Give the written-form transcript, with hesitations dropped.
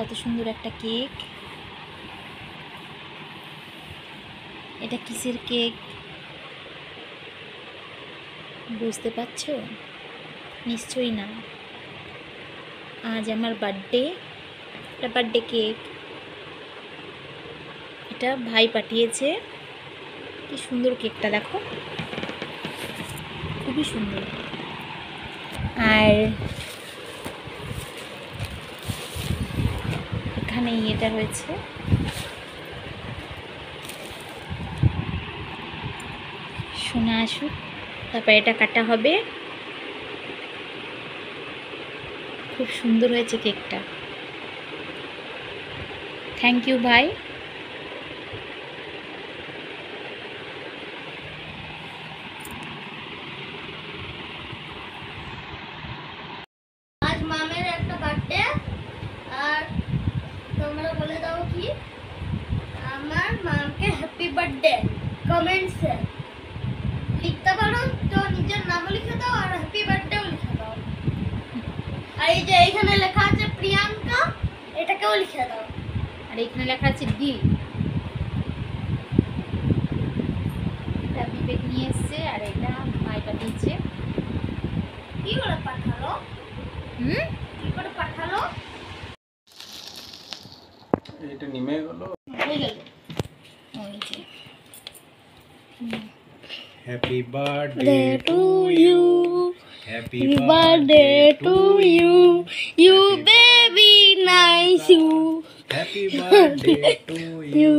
কত সুন্দর একটা কেক। এটা কিসের কেক বুঝতে পারছো? নিশ্চয়ই না। আজ আমার বার্থডে। এটা বার্থডে কেক। এটা ভাই পাঠিয়েছে। কি সুন্দর কেকটা দেখো, খুবই সুন্দর। আর এখানে এটা রয়েছে, সোনা আসুক, তারপর এটা কাটা হবে। খুব সুন্দর হয়েছে কেকটা। থ্যাংক ইউ ভাই। আজ মামের একটা বার্থডে, আর তোমরা বলে দাও কি আমার মামকে হ্যাপি বার্থডে কমেন্টসে লিখতে পারো, তো নিজের নামও লিখে দাও আর হ্যাপি বার্থডেও লিখে দাও। আর এই যে এখানে লেখা আছে প্রিয়াঙ্কা, এটাকেও লিখে দাও। আর এখানে লেখা আছে ডি। এটা বিবেক নিয়ে এসছে, আর এটা ভাই পাঠিয়েছে। কি করে পাঠালো? কি করে পাঠালো? এটা নেমে গেল। হয়ে গেল। ওই যে happy birthday to you, happy birthday to you, you baby nice you, happy birthday to you.